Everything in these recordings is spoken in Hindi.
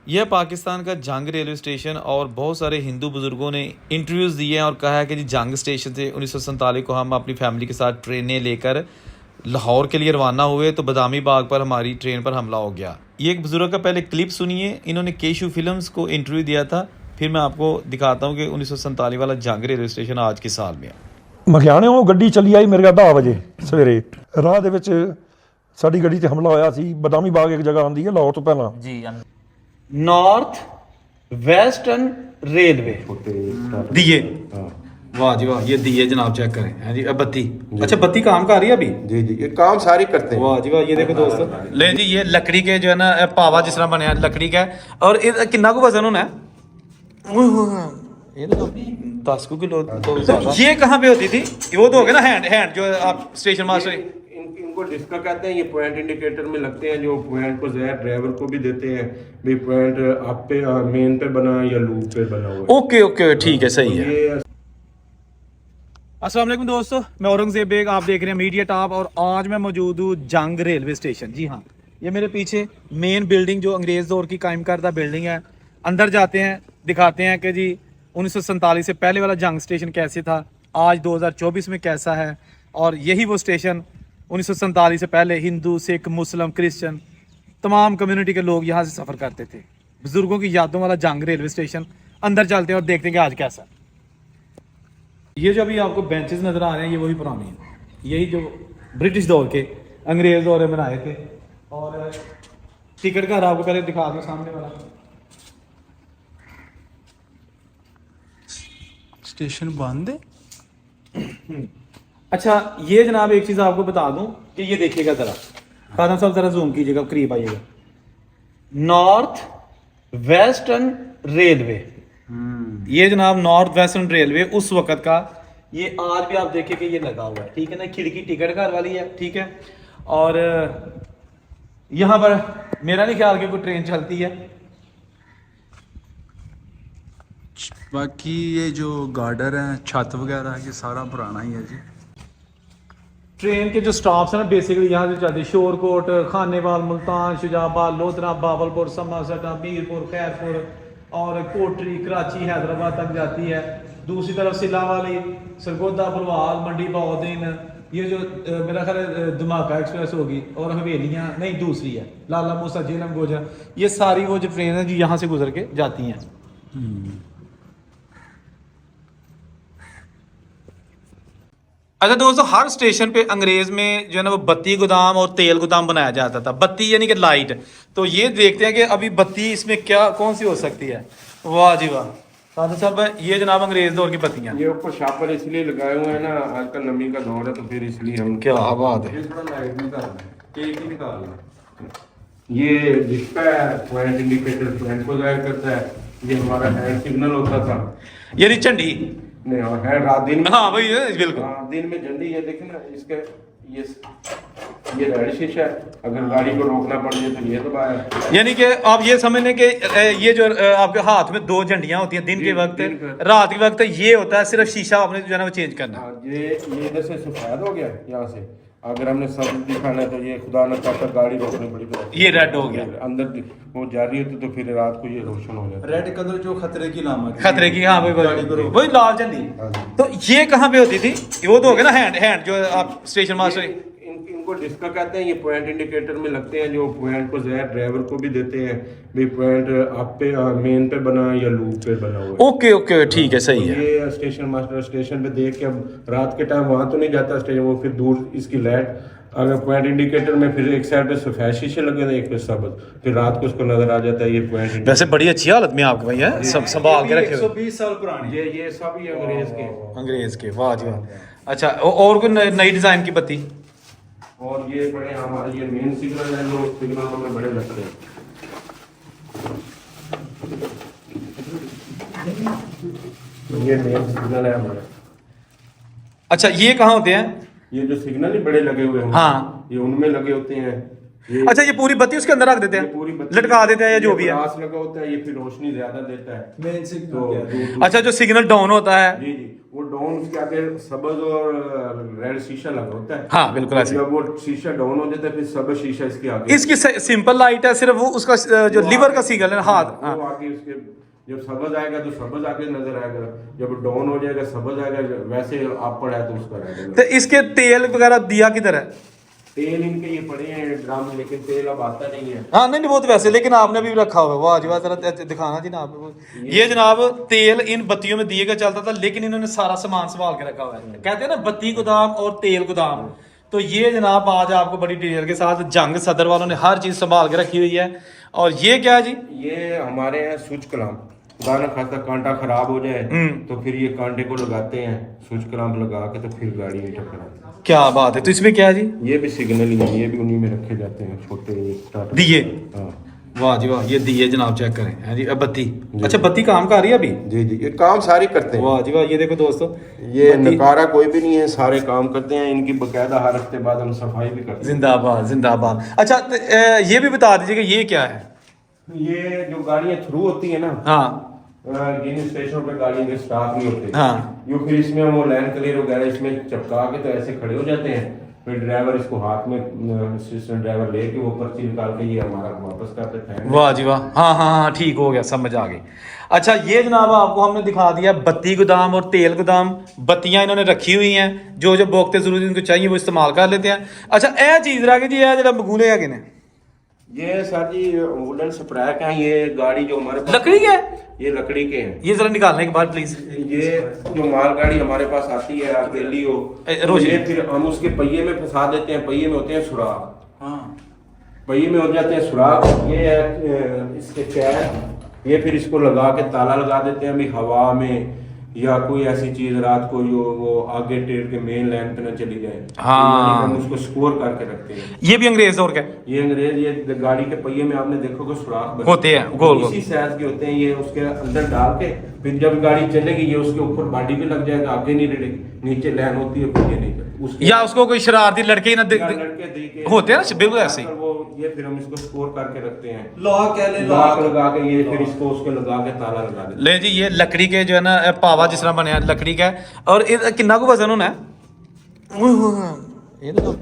यह पाकिस्तान का जंग रेलवे स्टेशन और बहुत सारे हिंदू बुजुर्गों ने इंटरव्यूज़ दिए हैं और कहा है कि जी जंग स्टेशन से 1947 को हम अपनी फैमिली के साथ ट्रेनें लेकर लाहौर के लिए रवाना हुए तो बदामी बाग पर हमारी ट्रेन पर हमला हो गया। ये एक बुजुर्ग का पहले क्लिप सुनिए, इन्होंने केशू फिल्म्स को इंटरव्यू दिया था, फिर मैं आपको दिखाता हूँ कि 1947 वाला जंग रेलवे स्टेशन आज के साल में। ਮਖਿਆਣਿਓਂ ਗੱਡੀ ਚੱਲੀ ਆਈ ਮੇਰੇ ਕੋਲ 10 ਵਜੇ ਸਵੇਰੇ। ਰਾਹ ਦੇ ਵਿੱਚ ਸਾਡੀ ਗੱਡੀ ਤੇ ਹਮਲਾ ਹੋਇਆ ਸੀ। ਬਦਾਮੀ ਬਾਗ ਇੱਕ ਜਗ੍ਹਾ ਆਉਂਦੀ ਹੈ ਲਾਹੌਰ ਤੋਂ ਪਹਿਲਾਂ जी नॉर्थ वेस्टर्न रेलवे दिए। वाह जी वाह, ये दिए जनाब, चेक करें। हैं जी, अब बत्ती, अच्छा बत्ती काम कर रही है अभी? जी जी, ये काम सारी करते हैं। वाह जी वाह, ये देखो दोस्तों, ले जी ये लकड़ी के जो है ना पावा जिस तरह बने लकड़ी का है। और ये कितना को वजन होना है? ये तो 10 किलो तो ये कहाँ पे होती थी? वो तो हो गया ना हैंड जो आप स्टेशन मास्टर। इनको डिस्का कहते हैं। ये पॉइंट इंडिकेटर में लगते हैं, जो पॉइंट को ज़ाहिर ड्राइवर को भी देते हैं भाई पॉइंट आप पे मेन पे बना या लूप पे बना हुआ है। ओके ओके, ठीक है, सही है। ये अस्सलाम वालेकुम दोस्तों, मैं औरंगजेब बेग, आप देख रहे हैं मीडिया टॉप और आज मैं मौजूद हूँ जंग रेलवे स्टेशन। जी हाँ, ये मेरे पीछे मेन बिल्डिंग जो अंग्रेज़ दौर की कायम करदा बिल्डिंग है। अंदर जाते हैं, दिखाते हैं कि जी 1947 से पहले वाला जंग स्टेशन कैसे था, आज 2024 में कैसा है। और यही वो स्टेशन 1947 से पहले हिंदू, सिख, मुस्लिम, क्रिश्चियन तमाम कम्युनिटी के लोग यहाँ से सफ़र करते थे। बुजुर्गों की यादों वाला जंग रेलवे स्टेशन। अंदर चलते हैं और देखते हैं कि आज कैसा। ये जो अभी आपको बेंचेस नज़र आ रहे हैं, ये वही पुरानी है, यही जो ब्रिटिश दौर के अंग्रेज़ दौर में बनाए थे। और टिकट घर आपको पहले दिखा दो, सामने वाला स्टेशन बंद है। अच्छा, ये जनाब एक चीज़ आपको बता दूं कि ये देखिएगा ज़रा, खादम साहब ज़रा जूम कीजिएगा, करीब आइएगा। नॉर्थ वेस्टर्न रेलवे, ये जनाब नॉर्थ वेस्टर्न रेलवे उस वक़्त का, ये आज भी आप देखिए कि ये लगा हुआ है, ठीक है ना। खिड़की टिकट घर वाली है, ठीक है। और यहाँ पर मेरा नहीं ख्याल कि कोई ट्रेन चलती है। बाकी ये जो गार्डर है, छत वगैरह, ये सारा पुराना ही है जी। ट्रेन के जो स्टॉप्स हैं ना, बेसिकली यहाँ से चलती है शोरकोट, खानेवाल, मुल्तान, शुजाबाद, लोधरा, बावलपुर, समासटा, मीरपुर, खैरपुर और कोटरी, कराची, हैदराबाद तक जाती है। दूसरी तरफ सिला वाली, सरगोदा, बलवाल, मंडी, बहाउद्दीन, ये जो मेरा ख्याल धमाका एक्सप्रेस होगी। और हवेलियाँ नहीं, दूसरी है लाला मूसा, झेलम, गोजर, ये सारी वो जो ट्रेन है जो यहाँ से गुजर के जाती हैं। अच्छा दोस्तों, हर स्टेशन पे अंग्रेज में जो है ना वो बत्ती गोदाम और तेल गोदाम बनाया जाता था। बत्ती यानी कि लाइट। तो ये देखते हैं कि अभी बत्ती इसमें क्या कौन सी हो सकती है। वाह जी वाह, सादर साहब, ये जनाब अंग्रेज दौर की बत्तियां। ये ऊपर शापर इसलिए लगाए हुए हैं ना, आजकल नमी का दौर है तो फिर इसलिए हम क्या बात है। ये डिस्का है, पॉइंट इंडिकेटर पॉइंट को ज़ाहिर करता है। ये हमारा हैंड सिग्नल होता था, यानी झंडी नहीं और है रात दिन में। हाँ भाई, बिल्कुल दिन में झंडी है, देखे ना इसके ये रेड शीशा है, अगर गाड़ी को रोकना पड़ जाए तो ये दबाया। यानी कि आप ये समझ लें कि ये जो आपके हाथ में दो झंडियां होती हैं, दिन के वक्त, रात के वक्त ये होता है सिर्फ शीशा आपने जो है ना वो चेंज करना। ये इधर से सफेद हो गया, यहाँ से अगर हमने सब दिखाना है तो ये खुदा न खास्ता गाड़ी रोकनी पड़ी तो ये रेड हो गया, अंदर वो जा रही होती तो फिर रात को ये रोशन हो जाता। रेड कलर जो खतरे की लामत, खतरे की, हाँ वही लाल झंडी। तो ये कहाँ पे होती थी? वो तो हो गया ना हैंड जो आप स्टेशन मास्टर। इनको डिस्का कहते हैं। ये पॉइंट इंडिकेटर में लगते हैं, जो पॉइंट को ज़ाहिर ड्राइवर को भी देते हैं भाई पॉइंट आप पे मेन पे बना या लूप पे बना हुआ है। ओके ओके, ठीक है, सही है। ये स्टेशन मास्टर स्टेशन पे देख के, अब रात के टाइम वहाँ तो नहीं जाता स्टेशन, वो फिर दूर इसकी लाइट, अगर पॉइंट इंडिकेटर में फिर एक साइड पे सफेद शीशे लगे थे, एक पे सबज, फिर रात को उसको नजर आ जाता है ये पॉइंट। वैसे बड़ी अच्छी हालत में आपके भाई है, सब संभाल के रखे हुए। 120 साल पुरानी। ये सब ही अंग्रेज के। अंग्रेज के, वाह जी वाह। अच्छा, और कोई नई डिजाइन की बत्ती? और ये बड़े हमारे ये मेन सिग्नल है, जो सिग्नलों में बड़े लगते हैं। ये मेन सिग्नल है हमारे। अच्छा, ये कहाँ होते हैं? ये जो सिग्नल ही बड़े लगे हुए हैं, हाँ, ये उनमें लगे होते हैं। अच्छा, ये पूरी बत्ती उसके अंदर रख देते ये हैं, पूरी बत्ती लटका देते हैं या जो ये भी है। ग्लास लगा होता है, ये फिर रोशनी ज्यादा देता है। मेन तो अच्छा, जो सिग्नल डाउन होता है, जी जी, वो डाउन उसके आगे सबज और रेड शीशा लगा होता है। हाँ बिल्कुल ऐसे। जब वो शीशा डाउन हो जाता है फिर सबज शीशा इसके आगे। इसकी सिंपल लाइट है, सिर्फ वो उसका जो लीवर का सिग्नल है हाथ। वो आगे उसके जब सबज आएगा तो सबज आगे नजर आएगा, जब डाउन हो जाएगा सबज आएगा, वैसे आप पड़ा है तो उसका रहेगा। तो इसके तेल वगैरह दिया किधर है? तेल इनके ये पड़े हैं ड्राम में, लेकिन तेल अब आता नहीं है। हाँ नहीं नहीं, वो तो वैसे, लेकिन आपने भी रखा हुआ है। वाह जी वाह, जरा दिखाना जी ना आप। ये जनाब तेल इन बत्तियों में दिए का चलता था, लेकिन इन्होंने सारा सामान संभाल के रखा हुआ है। कहते हैं ना बत्ती गोदाम और तेल गोदाम, तो ये जनाब आज आपको बड़ी डिटेल के साथ जंग सदर वालों ने हर चीज संभाल के रखी हुई है। और ये क्या है जी? ये हमारे यहाँ स्विच कलाम, खुदा न खास्ता कांटा खराब हो जाए तो फिर ये कांटे को लगाते हैं, स्विच कलाम लगा के, तो फिर गाड़ी हीटर कराते हैं। क्या बात है। तो इसमें क्या है जी? ये भी सिग्नल ही है, ये भी उन्हीं में रखे जाते हैं, छोटे स्टार्टर दिए। हाँ वाह जी वाह, ये दिए जनाब, चेक करें। है जी, अब बत्ती। अच्छा, बत्ती काम कर रही है अभी? जी जी, ये काम सारे करते हैं। वाह जी वाह, ये देखो दोस्तों, ये बत्ती- नकारा कोई भी नहीं है, सारे काम करते हैं। इनकी बकायदा हर हफ्ते बाद हम सफाई भी करते हैं। जिंदाबाद जिंदाबाद। अच्छा, तो, ये भी बता दीजिए कि ये क्या है? ये जो गाड़ियाँ थ्रू होती है ना, हाँ जिन स्टेशनों पे गाड़ियों के स्टाफ नहीं होते, हाँ। यो फिर इसमें वो लाइन क्लियर वगैरह इसमें चपका के तो ऐसे खड़े हो जाते हैं, फिर ड्राइवर इसको हाथ में, असिस्टेंट ड्राइवर लेके वो पर्ची निकाल के ये हमारा वापस करते हैं। वाह जी वाह, हाँ हाँ हाँ, ठीक हो गया, समझ आ गई। अच्छा, ये जनाब आपको हमने दिखा दिया बत्ती गोदाम और तेल गोदाम। बत्तियां इन्होंने रखी हुई हैं, जो जो वक्त जरूरी उनको चाहिए वो इस्तेमाल कर लेते हैं। अच्छा, यह चीज़ रह गई जी, यह जरा बगूले है ने, ये सर जी वुडन स्प्रैक है, ये गाड़ी जो हमारे पास, लकड़ी है, ये लकड़ी के हैं। ये जरा निकालने के बाद प्लीज। ये जो मालगाड़ी हमारे पास आती है अकेली हो, तो ये फिर हम उसके पहिए में फंसा देते हैं। पहिए में होते हैं सुराख, हाँ, पहिए में हो जाते हैं सुराख। ये है इसके चैन, ये फिर इसको लगा के ताला लगा देते हैं। अभी हवा में या कोई ऐसी चीज रात को जो वो आगे टेल के मेन लाइन पे न चली जाए, हाँ। हम उसको स्कोर करके रखते हैं। ये भी अंग्रेज दौर का है। ये अंग्रेज, ये गाड़ी के पहिए में आपने देखोगे सुराख बने होते हैं, गोल गोल। इसी साइज के होते हैं। ये उसके अंदर डाल के फिर जब गाड़ी चलेगी ये उसके ऊपर बॉडी भी लग जाएगा, आगे नहीं लड़ेगी, नीचे लाइन होती है, पहिए नहीं उसके, या उसको कोई शरारती लड़के ही ना या लड़के दे के होते हैं ना, बिल्कुल ऐसे ही। वो ये फिर हम इसको स्कोर करके रखते हैं, लॉक कह ले, लॉक लगा के, ये फिर इसको उसके लगा के ताला लगा देते हैं। ले जी, ये लकड़ी के जो है ना पावा जिस तरह बनया लकड़ी का है। और ये कितना को वजन होना है? ये तो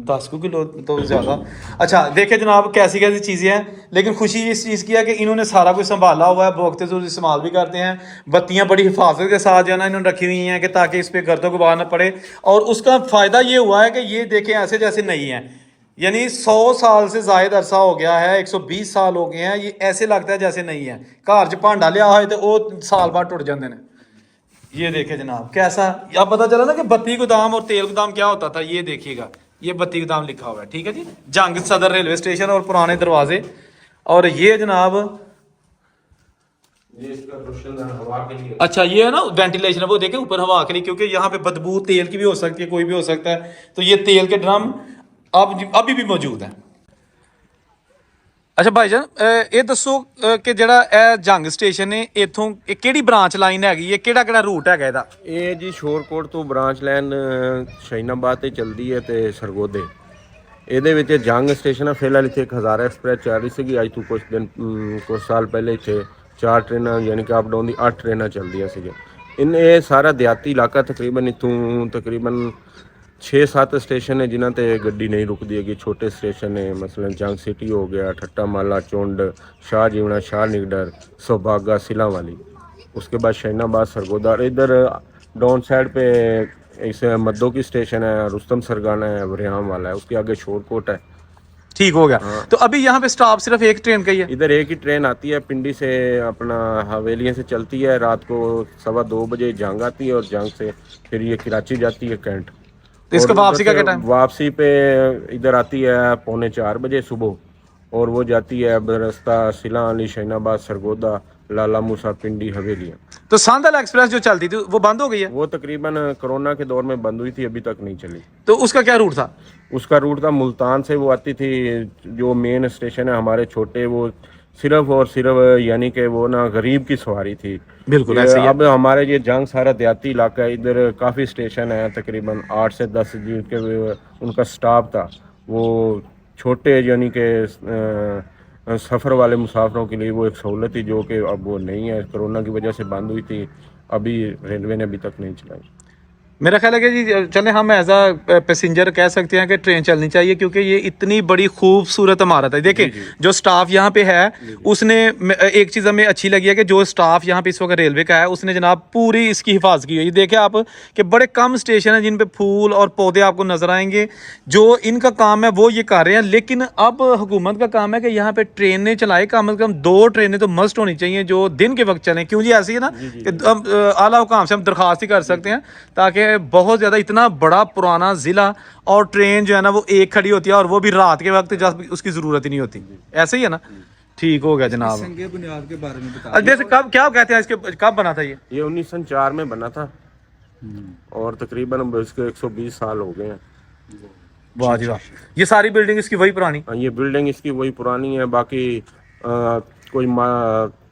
10 किलो तो ज्यादा। अच्छा देखे जनाब, कैसी कैसी चीजें हैं, लेकिन खुशी इस चीज़ की है कि इन्होंने सारा कुछ संभाला हुआ है, वक्त जरूर इस्तेमाल भी करते हैं। बत्तियां बड़ी हिफाजत के साथ जो है ना इन्होंने रखी हुई हैं कि ताकि इस पर गर्दों गुबार न पड़े। और उसका फ़ायदा ये हुआ है कि ये देखें ऐसे जैसे नहीं है, यानी 100 साल से जायद अरसा हो गया है, 120 साल हो गए हैं, ये ऐसे लगता है जैसे नहीं है। घर च भांडा लिया हो तो वो साल बाद टुट जाते हैं। ये देखे जनाब कैसा, अब पता चला ना कि बत्ती गोदाम और तेल गोदाम क्या होता था। ये देखिएगा, ये बत्ती गोदाम लिखा हुआ है, ठीक है जी, जंग सदर रेलवे स्टेशन और पुराने दरवाजे। और ये जनाब, ये इसका रोशनदान हवा के लिए, अच्छा ये है ना वेंटिलेशन, वो देखे ऊपर हवा के लिए, क्योंकि यहाँ पे बदबू तेल की भी हो सकती है, कोई भी हो सकता है। तो ये तेल के ड्रम अभी भी मौजूद है। अच्छा भाईजान, ਇਹ ਦੱਸੋ ਕਿ ਜਿਹੜਾ ਇਹ ਜੰਗ ਸਟੇਸ਼ਨ ਹੈ ਇਥੋਂ ਕਿਹੜੀ ਬ੍ਰਾਂਚ ਲਾਈਨ ਹੈਗੀ ਹੈ, ਕਿਹੜਾ ਕਿਹੜਾ ਰੂਟ ਹੈਗਾ ਇਹਦਾ? ਇਹ ਜੀ ਸ਼ੋਰਕੋਟ ਤੋਂ ਬ੍ਰਾਂਚ ਲਾਈਨ ਸ਼ਹੀਨਾਬਾਦ ਤੇ ਚੱਲਦੀ ਹੈ ਤੇ ਸਰਗੋਦੇ। ਇਹਦੇ ਵਿੱਚ ਜੰਗ ਸਟੇਸ਼ਨ ਹੈ। ਫਿਲਹਾਲ ਇੱਥੇ ਇੱਕ ਹਜ਼ਾਰਾ ਐਕਸਪ੍ਰੈਸ ਚੱਲ ਰਹੀ ਸੀਗੀ। ਅੱਜ ਤੋਂ ਕੁਝ ਸਾਲ ਪਹਿਲੇ ਇੱਥੇ 4 ਟ੍ਰੇਨਾਂ ਯਾਨੀ ਕਿ ਅਪ ਡਾਊਨ ਦੀ 8 ਟ੍ਰੇਨਾਂ ਚੱਲਦੀਆਂ ਸੀਗੀਆਂ। ਇਹ ਸਾਰਾ ਦਿਹਾਤੀ ਇਲਾਕਾ ਤਕਰੀਬਨ ਇੱਥੋਂ ਤਕਰੀਬਨ 6-7 स्टेशन है जिन्हों ते गड्डी नहीं रुकती है। छोटे स्टेशन है, मसलन जंग सिटी हो गया, ठट्टा माला, चुंड, शाह जीवना, शाह निगडर, सोभागा, सिला वाली। उसके बाद शहीनाबाद, सरगोदा। इधर डाउन साइड पे इस मद्दो की स्टेशन है, रुस्तम सरगाना है, वरियाम वाला है। उसके आगे शोरकोट है। ठीक हो गया। तो अभी यहाँ पे स्टॉप सिर्फ एक ट्रेन का ही है? इधर एक ही ट्रेन आती है, पिंडी से अपना हवेलियाँ से चलती है। रात को 2:15 बजे जंग आती है और जंग से फिर ये कराची जाती है कैंट। तो इसका वापसी का क्या टाइम? वापसी पे इधर आती है 3:45 बजे सुबह, और वो जाती है बरस्ता, सिला अली, शहीनाबाद, सरगोदा, लाला मूसा, पिंडी, हवेलियाँ। तो सांदल एक्सप्रेस जो चलती थी वो बंद हो गई है? वो तकरीबन कोरोना के दौर में बंद हुई थी, अभी तक नहीं चली। तो उसका क्या रूट था? उसका रूट था मुल्तान से वो आती थी। जो मेन स्टेशन है हमारे छोटे, वो सिर्फ और सिर्फ यानी कि वो ना गरीब की सवारी थी। बिल्कुल ऐसे ही है। अब हमारे ये जंग सारा देहाती इलाका है, इधर काफ़ी स्टेशन है, तकरीबन 8 से 10 जिनके उनका स्टाफ था वो छोटे यानी कि सफ़र वाले मुसाफिरों के लिए वो एक सहूलत थी, जो कि अब वो नहीं है, कोरोना की वजह से बंद हुई थी। अभी रेलवे ने अभी तक नहीं चलाई। मेरा ख्याल है कि जी चले हम एज अ पैसेंजर कह सकते हैं कि ट्रेन चलनी चाहिए, क्योंकि ये इतनी बड़ी खूबसूरत इमारत है। देखिए जो स्टाफ यहाँ पे है उसने एक चीज़ हमें अच्छी लगी है कि जो स्टाफ यहाँ पे इस वक्त रेलवे का है उसने जनाब पूरी इसकी हिफाजत की है। ये देखिए आप कि बड़े कम स्टेशन हैं जिन पे फूल और पौधे आपको नजर आएंगे। जो इनका काम है वो ये कर रहे हैं, लेकिन अब हुकूमत का काम है कि यहाँ पे ट्रेनें चलाए, कम से कम 2 ट्रेनें तो मस्ट होनी चाहिए जो दिन के वक्त चलें। क्यों जी ऐसी है ना कि हम आला हुकाम से हम दरख्वास्त ही कर सकते हैं, ताकि बहुत ज़्यादा इतना बड़ा पुराना ज़िला और ट्रेन जो है ना वो एक खड़ी होती है और वो भी रात के वक्त जब उसकी ज़रूरत ही नहीं होती। ऐसे ही है ना, ठीक हो गया जनाब। संघीय बुनियाद के बारे में बता। अब जैसे कब क्या कहते हैं इसके, कब बना था ये? 1904 में बना था और तकरीबन इसके 120 साल हो गए हैं। वाह जी वाह, ये सारी बिल्डिंग इसकी वही पुरानी? ये बिल्डिंग इसकी वही पुरानी है, बाकी कोई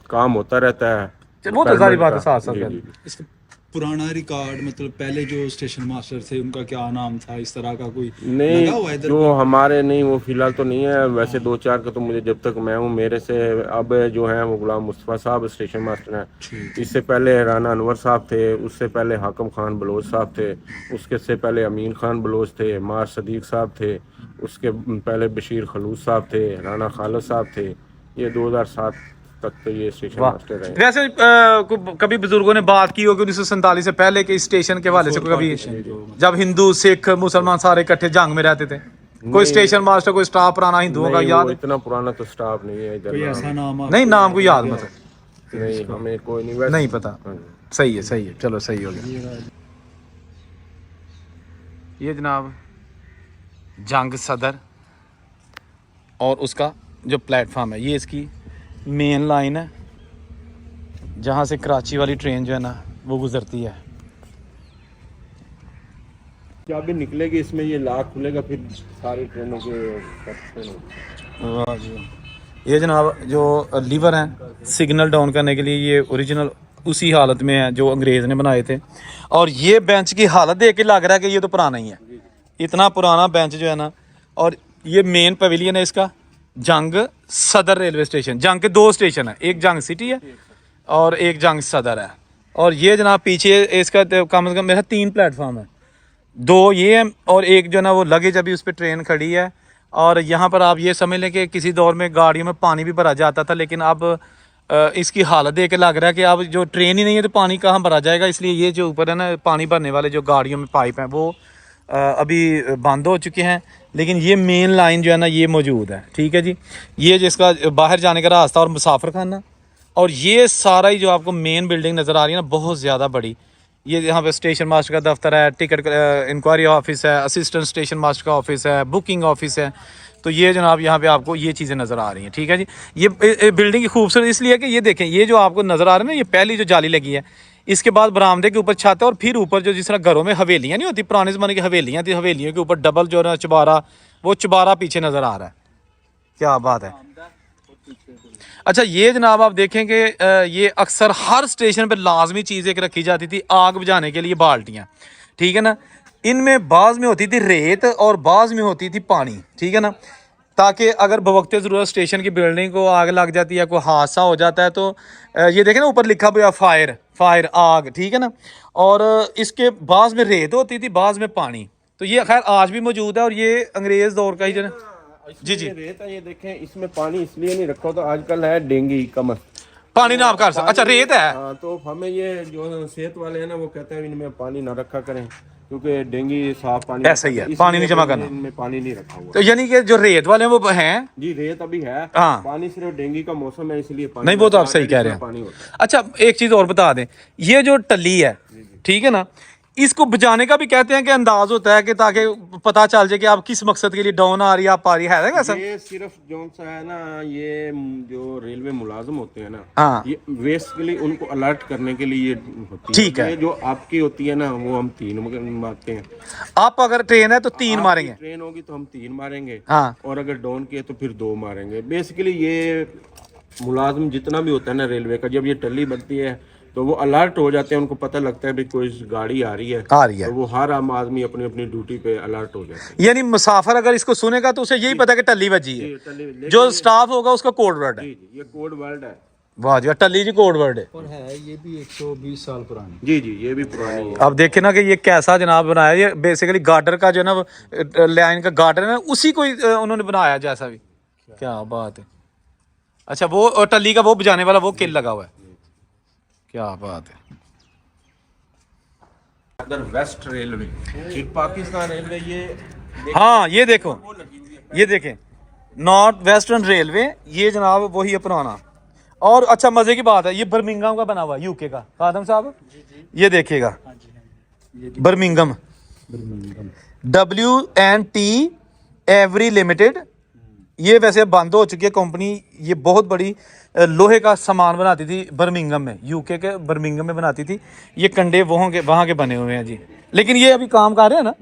काम होता रहता है। वो तो सारी बात है साथ साथ। जी, जी। इसका पुराना रिकॉर्ड मतलब पहले जो स्टेशन मास्टर थे उनका क्या नाम था, इस तरह का कोई लगा हुआ नहीं, इधर? जो हमारे नहीं वो फिलहाल तो नहीं है। वैसे 2-4 का तो मुझे जब तक मैं हूँ मेरे से अब जो है वो गुलाम मुस्तफ़ा साहब स्टेशन मास्टर हैं। इससे पहले राना अनवर साहब थे, उससे पहले हाकम खान बलोच साहब थे, उसके से पहले अमीन खान बलोच थे, मार सदीक साहब थे, उसके पहले बशीर खलूस साहब थे, राना खालिद साहब थे। ये 2007 तक तो ये स्टेशन मास्टर रहे। वैसे कभी बुजुर्गों ने बात की होगी 1947 से पहले के इस स्टेशन के हवाले से, कभी जब हिंदू सिख मुसलमान सारे इकट्ठे जंग में रहते थे, कोई स्टेशन मास्टर कोई स्टाफ पुराना हिंदुओं का नहीं, याद? वो इतना पुराना तो स्टाफ नहीं है इधर। कोई ऐसा नाम नहीं, नाम को याद मतलब नहीं, हमें कोई नहीं वैसे नहीं पता। सही है, चलो सही हो गया। ये जनाब जंग सदर और उसका जो प्लेटफॉर्म है, ये इसकी मेन लाइन है जहाँ से कराची वाली ट्रेन जो है ना वो गुजरती है। क्या भी निकलेगी इसमें, ये लॉक खुलेगा फिर सारी ट्रेनों के। वाह जी। ये जनाब जो लीवर हैं सिग्नल डाउन करने के लिए, ये ओरिजिनल उसी हालत में है जो अंग्रेज़ ने बनाए थे। और ये बेंच की हालत देख के लग रहा है कि ये तो पुराना ही है, इतना पुराना बेंच जो है ना। और ये मेन पवेलियन है इसका, जंग सदर रेलवे स्टेशन। जंग के 2 स्टेशन है, एक जंग सिटी है और एक जंग सदर है। और ये जनाब पीछे इसका कम से कम मेरा 3 प्लेटफॉर्म है, 2 ये है और एक जो ना वो लगेज अभी उस पर ट्रेन खड़ी है। और यहाँ पर आप ये समझ लें कि किसी दौर में गाड़ियों में पानी भी भरा जाता था, लेकिन अब इसकी हालत देख के लग रहा है कि अब जो ट्रेन ही नहीं है तो पानी कहाँ भरा जाएगा। इसलिए ये जो ऊपर है ना पानी भरने वाले जो गाड़ियों में पाइप हैं वो अभी बंद हो चुके हैं, लेकिन ये मेन लाइन जो है ना ये मौजूद है। ठीक है जी, ये जिसका बाहर जाने का रास्ता और मुसाफिर खाना, और ये सारा ही जो आपको मेन बिल्डिंग नज़र आ रही है ना बहुत ज़्यादा बड़ी, ये यहाँ पे स्टेशन मास्टर का दफ्तर है, टिकट इंक्वायरी ऑफिस है, असिस्टेंट स्टेशन मास्टर का ऑफिस है, बुकिंग ऑफिस है। तो ये जनाब यहाँ पे आपको ये चीज़ें नज़र आ रही हैं। ठीक है जी, ये बिल्डिंग की खूबसूरत इसलिए है कि ये देखें, ये जो आपको नज़र आ रहा है ना ये पहली जो जाली लगी है, इसके बाद बरामदे के ऊपर छत है और फिर ऊपर जो जिस तरह घरों में हवेलियाँ नहीं होती, पुराने ज़माने की हवेलियाँ थी, हवेलियों के ऊपर डबल जो है चुबारा, वो चुबारा पीछे नज़र आ रहा है। क्या बात है। अच्छा ये जनाब आप देखें कि ये अक्सर हर स्टेशन पर लाजमी चीज़ एक रखी जाती थी, आग बुझाने के लिए बाल्टियाँ। ठीक है ना, इनमें बाज़ में होती थी रेत और बाज़ में होती थी पानी। ठीक है ना, ताकि अगर बवक्ते ज़रूरत स्टेशन की बिल्डिंग को आग लग जाती है, कोई हादसा हो जाता है, तो ये देखें ना ऊपर लिखा हुआ फायर आग। ठीक है ना, और इसके बाज़ में रेत होती थी, बाज़ में पानी। तो ये खैर आज भी मौजूद है और ये अंग्रेज़ दौर का ही जो जी जी रेत है, ये देखें इसमें पानी इसलिए नहीं रखा तो आजकल है डेंगू कमर पानी ना आप कर सकते। अच्छा रेत है। हाँ, तो हमें ये जो सेहत वाले हैं ना वो कहते हैं इनमें पानी ना रखा करें क्योंकि डेंगू साफ पानी ऐसा ही है, पानी नहीं जमा करना, इनमें पानी नहीं रखा हुआ। तो यानी कि जो रेत वाले हैं वो हैं जी, रेत अभी है, हाँ। पानी सिर्फ डेंगू का मौसम है इसलिए पानी नहीं, वो तो आप सही कह रहे हैं। पानी होता है। अच्छा एक चीज और बता दें, ये जो टल्ली है ठीक है ना, इसको बुझाने का भी कहते हैं कि अंदाज होता है कि ताकि पता चल जाए कि आप किस मकसद के लिए डाउन आ रही है, आप आ रही है कैसा? ये सिर्फ जो सा है ना, ये जो रेलवे मुलाजिम होते हैं ना, हाँ। ये बेसिकली उनको अलर्ट करने के लिए ये होती है। ठीक है। ये जो आपकी होती है ना वो हम 3 मारते हैं। आप अगर ट्रेन है तो 3 मारेंगे, ट्रेन होगी तो हम 3 मारेंगे, हाँ। और अगर डाउन किए तो फिर 2 मारेंगे। बेसिकली ये मुलाजिम जितना भी होता है ना रेलवे का, जब ये टल्ली बनती है तो वो अलर्ट हो जाते हैं, उनको पता लगता है भी कोई गाड़ी आ रही है, तो वो हर आम आदमी अपनी अपनी ड्यूटी पे अलर्ट हो जाता है। यानी मुसाफिर अगर इसको सुनेगा तो उसे यही पता कि टल्ली बजी है, लेकिन जो स्टाफ होगा उसका कोड वर्ड है। जी जी, ये कोड वर्ड है। वाह जी, टल्ली जी कोड वर्ड है। और है ये भी 120 साल पुरानी। जी जी, ये भी पुरानी है। अब देखे ना कि ये कैसा जनाब बनाया, ये बेसिकली गार्डर का जो है ना लाइन का गार्डर है ना, उसी को ही उन्होंने बनाया जैसा भी। क्या बात है। अच्छा, वो टल्ली का वो बजाने वाला वो किल लगा हुआ है, क्या बात है। अगर वेस्ट रेलवे, एक पाकिस्तान रेलवे, ये हाँ ये देखो, ये देखें नॉर्थ वेस्टर्न रेलवे, ये जनाब वही है पुराना। और अच्छा मजे की बात है, ये बर्मिंघम का बना हुआ है, यूके का। खादम साहब ये देखिएगा, बर्मिंघम, WNT एवरी लिमिटेड। ये वैसे बंद हो चुकी है कंपनी। ये बहुत बड़ी लोहे का सामान बनाती थी बर्मिंघम में, यूके के बर्मिंघम में बनाती थी। ये कंडे वहाँ के बने हुए हैं जी, लेकिन ये अभी काम कर रहे हैं ना।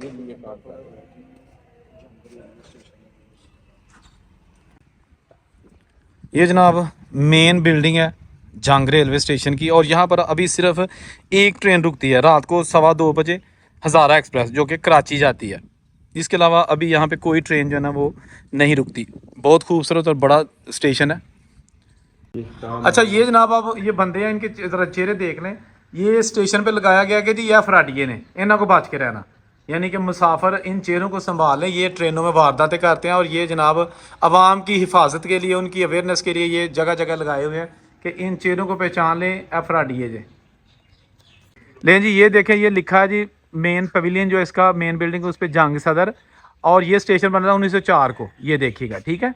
ये जनाब मेन बिल्डिंग है जंग रेलवे स्टेशन की, और यहाँ पर अभी सिर्फ एक ट्रेन रुकती है रात को 2:15 बजे, हज़ारा एक्सप्रेस, जो कि कराची जाती है। इसके अलावा अभी यहाँ पे कोई ट्रेन जो है ना वो नहीं रुकती। बहुत खूबसूरत और बड़ा स्टेशन है। अच्छा ये जनाब आप ये बंदे हैं, इनके जरा चेहरे देख लें। ये स्टेशन पे लगाया गया कि जी यह फराडिये ने, इन्हों को बच के रहना, यानी कि मुसाफिर इन चेहरों को संभाल लें। ये ट्रेनों में वारदातें करते हैं, और ये जनाब आवाम की हिफाजत के लिए, उनकी अवेयरनेस के लिए ये जगह जगह लगाए हुए हैं कि इन चेहरों को पहचान लें, फराडिये जे। लेकिन जी ये देखें, ये लिखा है जी मेन पवेलियन जो इसका मेन बिल्डिंग है उस पर जंग सदर, और ये स्टेशन बना था 1904 को। ये देखिएगा, ठीक है,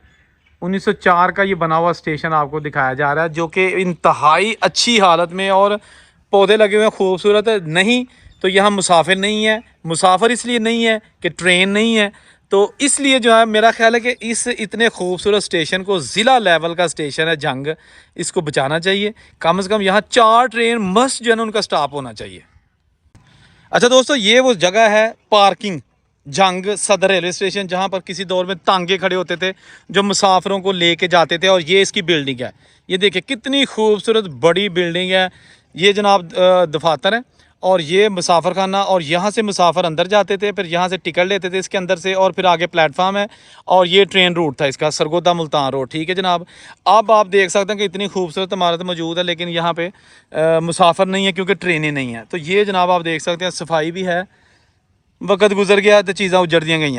1904 का ये बना हुआ स्टेशन आपको दिखाया जा रहा है, जो कि इंतहाई अच्छी हालत में, और पौधे लगे हुए हैं खूबसूरत। नहीं तो यहाँ मुसाफिर नहीं है। मुसाफिर इसलिए नहीं है कि ट्रेन नहीं है, तो इसलिए जो है मेरा ख्याल है कि इस इतने खूबसूरत स्टेशन को, ज़िला लेवल का स्टेशन है जंग, इसको बचाना चाहिए। कम से कम यहाँ 4 ट्रेन मस्ट जो है ना उनका स्टॉप होना चाहिए। अच्छा दोस्तों, ये वो जगह है पार्किंग जंग सदर रेलवे स्टेशन, जहाँ पर किसी दौर में तांगे खड़े होते थे जो मुसाफिरों को लेके जाते थे। और ये इसकी बिल्डिंग है, ये देखिए कितनी खूबसूरत बड़ी बिल्डिंग है। ये जनाब दफातर है, और ये मुसाफिर खाना, और यहाँ से मुसाफिर अंदर जाते थे, फिर यहाँ से टिकट लेते थे इसके अंदर से, और फिर आगे प्लेटफार्म है। और ये ट्रेन रूट था इसका, सरगोदा मुल्तान रोड, ठीक है जनाब। अब आप देख सकते हैं कि इतनी खूबसूरत इमारत मौजूद है, लेकिन यहाँ पे मुसाफिर नहीं है क्योंकि ट्रेनें नहीं हैं। तो ये जनाब आप देख सकते हैं, सफाई भी है, वक्त गुजर गया तो चीज़ां उजड़ दी गई।